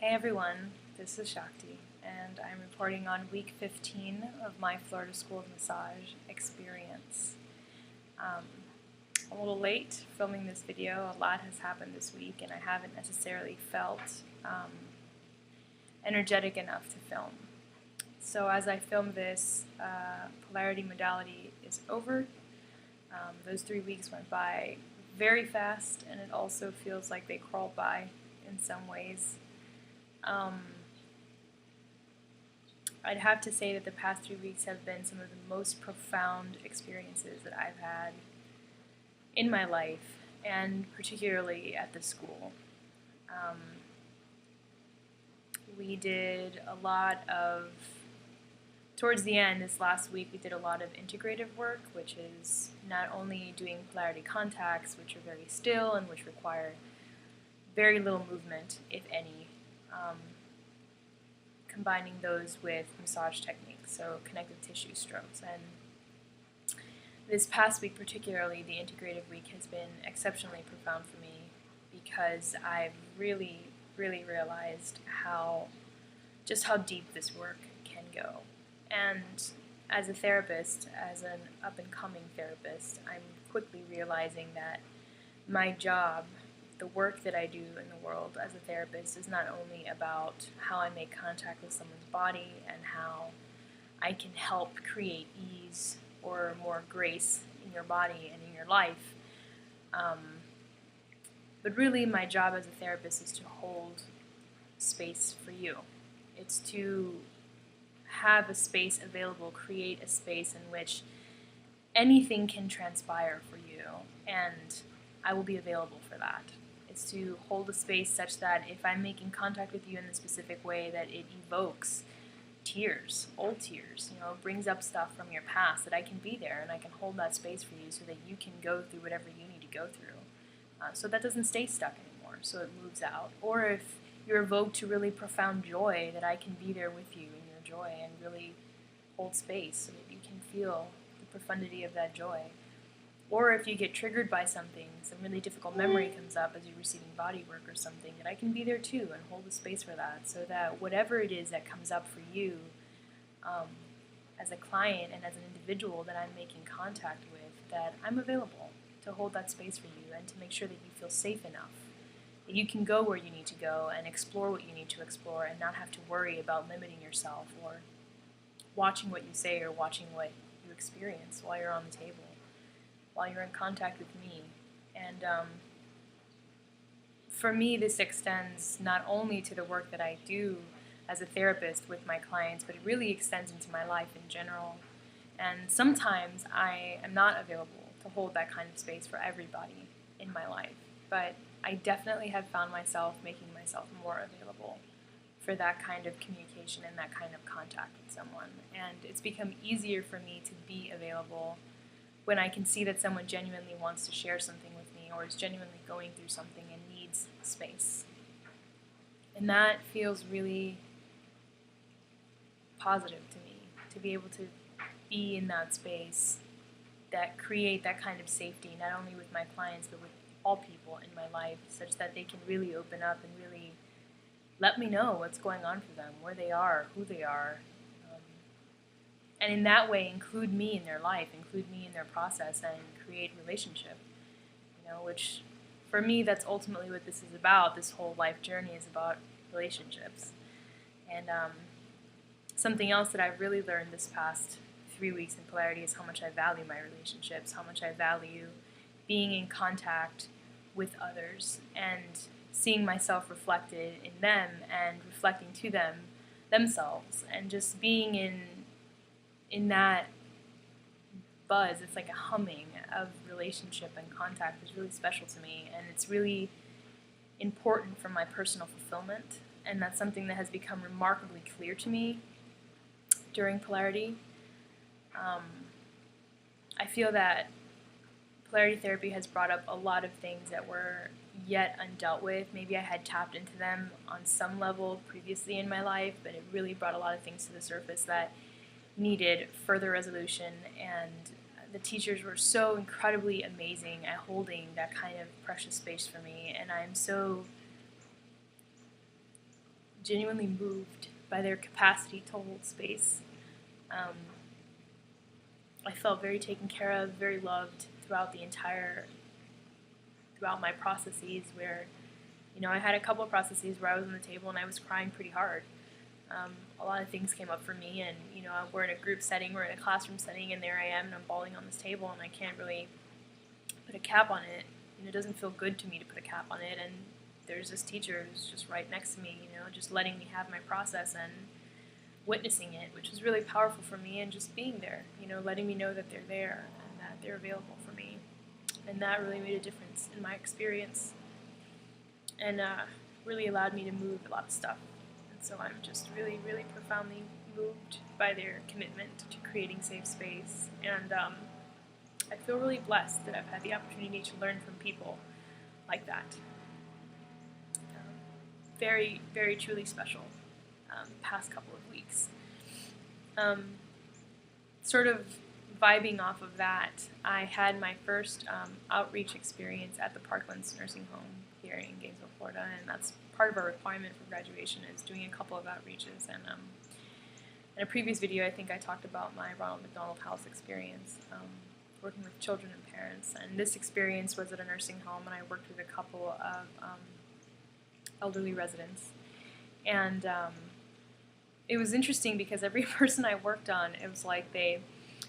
Hey everyone, this is Shakti, and I'm reporting on week 15 of my Florida School of Massage experience. I'm a little late filming this video. A lot has happened this week, and I haven't necessarily felt energetic enough to film. So as I film this, polarity modality is over. Those 3 weeks went by very fast, and it also feels like they crawled by in some ways. I'd have to say that the past 3 weeks have been some of the most profound experiences that I've had in my life, and particularly at the school. We did a lot of, towards the end this last week, we did a lot of integrative work, which is not only doing polarity contacts, which are very still and which require very little movement, if any, combining those with massage techniques, so connective tissue strokes. And this past week particularly, the integrative week, has been exceptionally profound for me because I've really realized just how deep this work can go. And as a therapist, as an up-and-coming therapist, I'm quickly realizing that my job, the work that I do in the world as a therapist, is not only about how I make contact with someone's body and how I can help create ease or more grace in your body and in your life, but really my job as a therapist is to hold space for you. It's to have a space available, create a space in which anything can transpire for you, and I will be available for that. It's to hold a space such that if I'm making contact with you in a specific way, that it evokes tears, old tears, brings up stuff from your past, that I can be there and I can hold that space for you so that you can go through whatever you need to go through. So that doesn't stay stuck anymore, so it moves out. Or if you're evoked to really profound joy, that I can be there with you in your joy and really hold space so that you can feel the profundity of that joy. Or if you get triggered by something, some really difficult memory comes up as you're receiving body work or something, that I can be there too and hold the space for that, so that whatever it is that comes up for you as a client and as an individual that I'm making contact with, that I'm available to hold that space for you and to make sure that you feel safe enough, that you can go where you need to go and explore what you need to explore and not have to worry about limiting yourself or watching what you say or watching what you experience while you're on the table, while you're in contact with me. And for me, this extends not only to the work that I do as a therapist with my clients, but it really extends into my life in general. And sometimes I am not available to hold that kind of space for everybody in my life, but I definitely have found myself making myself more available for that kind of communication and that kind of contact with someone. And it's become easier for me to be available when I can see that someone genuinely wants to share something with me or is genuinely going through something and needs space. And that feels really positive to me, to be able to be in that space, that create that kind of safety, not only with my clients, but with all people in my life, such that they can really open up and really let me know what's going on for them, where they are, who they are, and in that way include me in their life, include me in their process, and create relationship, which for me, that's ultimately what this is about. This whole life journey is about relationships. And something else that I've really learned this past 3 weeks in polarity is how much I value my relationships, how much I value being in contact with others and seeing myself reflected in them and reflecting to them themselves, and just being in that buzz. It's like a humming of relationship and contact is really special to me, and it's really important for my personal fulfillment, and that's something that has become remarkably clear to me during polarity. I feel that polarity therapy has brought up a lot of things that were yet undealt with. Maybe I had tapped into them on some level previously in my life, but it really brought a lot of things to the surface that needed further resolution, and the teachers were so incredibly amazing at holding that kind of precious space for me, and I'm so genuinely moved by their capacity to hold space. I felt very taken care of, very loved throughout my processes where, I had a couple of processes where I was on the table and I was crying pretty hard. A lot of things came up for me, and, we're in a group setting, we're in a classroom setting, and there I am, and I'm bawling on this table, and I can't really put a cap on it. It doesn't feel good to me to put a cap on it, and there's this teacher who's just right next to me, just letting me have my process and witnessing it, which was really powerful for me, and just being there, letting me know that they're there and that they're available for me. And that really made a difference in my experience and really allowed me to move a lot of stuff. And so I'm just really, really profoundly moved by their commitment to creating safe space. And I feel really blessed that I've had the opportunity to learn from people like that. Very, very truly special past couple of weeks. Sort of vibing off of that, I had my first outreach experience at the Parklands Nursing Home here in Gainesville, Florida, and that's part of our requirement for graduation is doing a couple of outreaches. And in a previous video, I think I talked about my Ronald McDonald House experience, working with children and parents. And this experience was at a nursing home, and I worked with a couple of elderly residents. And it was interesting because every person I worked on, it was like they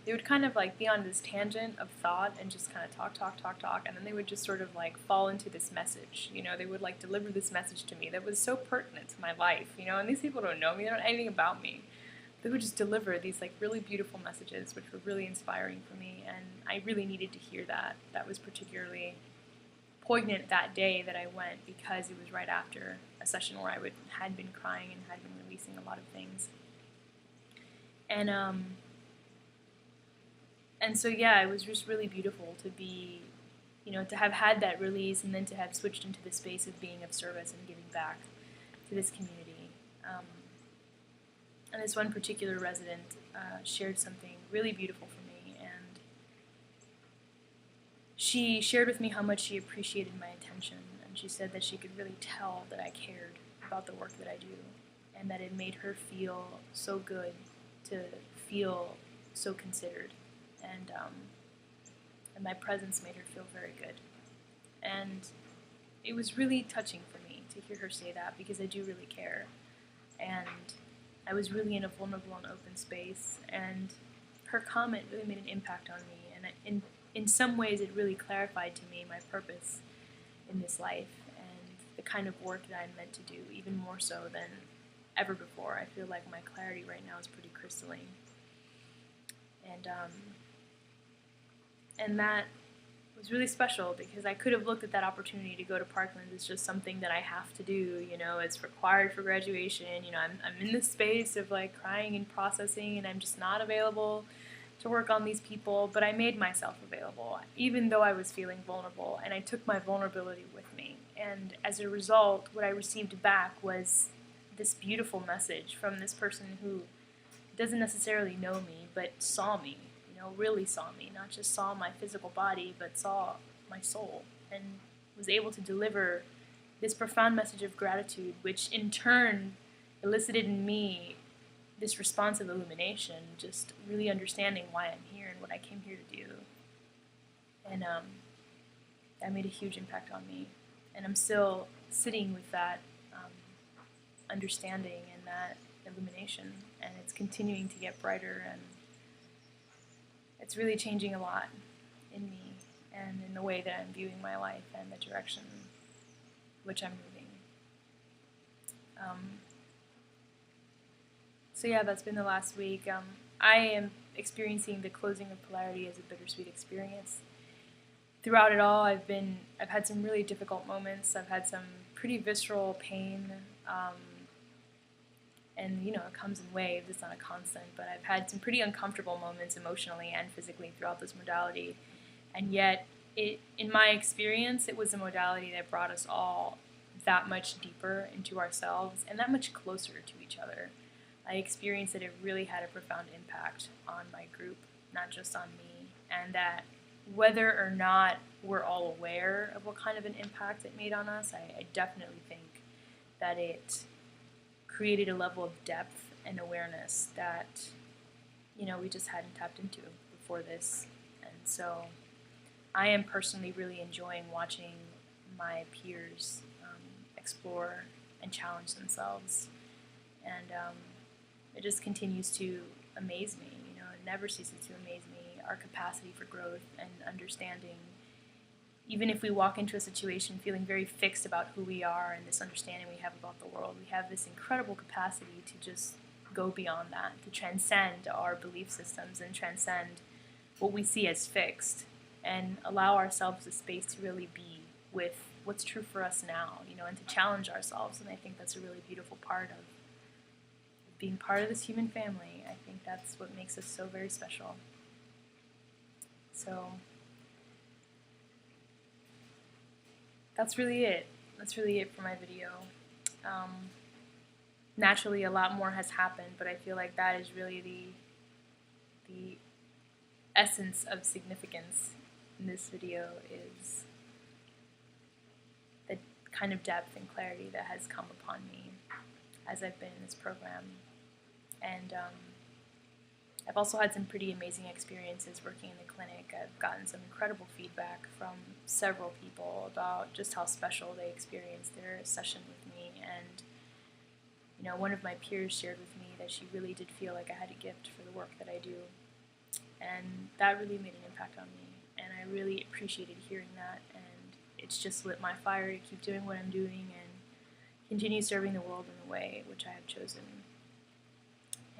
would kind of like be on this tangent of thought and just kind of talk, and then they would just sort of like fall into this message. They would like deliver this message to me that was so pertinent to my life, and these people don't know me, they don't know anything about me. They would just deliver these like really beautiful messages, which were really inspiring for me, and I really needed to hear that. That was particularly poignant that day that I went because it was right after a session where I had been crying and had been releasing a lot of things. And so yeah, it was just really beautiful to be, to have had that release and then to have switched into the space of being of service and giving back to this community. And this one particular resident shared something really beautiful for me, and she shared with me how much she appreciated my attention, and she said that she could really tell that I cared about the work that I do, and that it made her feel so good to feel so considered, and my presence made her feel very good. And it was really touching for me to hear her say that, because I do really care, and I was really in a vulnerable and open space, and her comment really made an impact on me, and in some ways it really clarified to me my purpose in this life and the kind of work that I'm meant to do, even more so than ever before. I feel like my clarity right now is pretty crystalline. And that was really special, because I could have looked at that opportunity to go to Parkland as just something that I have to do, it's required for graduation, I'm in this space of like crying and processing, and I'm just not available to work on these people. But I made myself available, even though I was feeling vulnerable, and I took my vulnerability with me. And as a result, what I received back was this beautiful message from this person who doesn't necessarily know me, but saw me, really saw me, not just saw my physical body, but saw my soul, and was able to deliver this profound message of gratitude, which in turn elicited in me this response of illumination, just really understanding why I'm here and what I came here to do. And that made a huge impact on me, and I'm still sitting with that understanding and that illumination, and it's continuing to get brighter, and it's really changing a lot in me and in the way that I'm viewing my life and the direction which I'm moving. So yeah, that's been the last week. I am experiencing the closing of polarity as a bittersweet experience. Throughout it all, I've had some really difficult moments. I've had some pretty visceral pain, and it comes in waves, it's not a constant, but I've had some pretty uncomfortable moments emotionally and physically throughout this modality, and yet, in my experience, it was a modality that brought us all that much deeper into ourselves and that much closer to each other. I experienced that it really had a profound impact on my group, not just on me, and that whether or not we're all aware of what kind of an impact it made on us, I definitely think that it created a level of depth and awareness that, we just hadn't tapped into before this. And so I am personally really enjoying watching my peers explore and challenge themselves. And it just continues to amaze me. It never ceases to amaze me, our capacity for growth and understanding. Even if we walk into a situation feeling very fixed about who we are and this understanding we have about the world, we have this incredible capacity to just go beyond that, to transcend our belief systems and transcend what we see as fixed, and allow ourselves the space to really be with what's true for us now, and to challenge ourselves. And I think that's a really beautiful part of being part of this human family. I think that's what makes us so very special. So that's really it. That's really it for my video. Naturally, a lot more has happened, but I feel like that is really the essence of significance in this video, is the kind of depth and clarity that has come upon me as I've been in this program. And I've also had some pretty amazing experiences working in the clinic. I've gotten some incredible feedback from several people about just how special they experienced their session with me. And one of my peers shared with me that she really did feel like I had a gift for the work that I do. And that really made an impact on me. And I really appreciated hearing that. And it's just lit my fire to keep doing what I'm doing and continue serving the world in the way which I have chosen.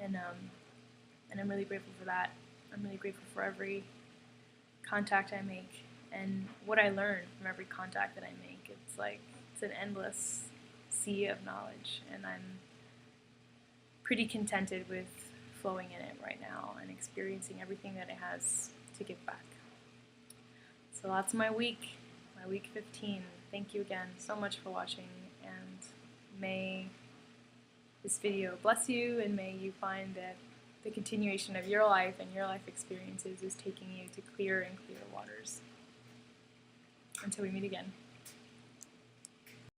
And I'm really grateful for that. I'm really grateful for every contact I make and what I learn from every contact that I make. It's an endless sea of knowledge, and I'm pretty contented with flowing in it right now and experiencing everything that it has to give back. So that's my week 15. Thank you again so much for watching, and may this video bless you, and may you find that the continuation of your life and your life experiences is taking you to clearer and clearer waters. Until we meet again.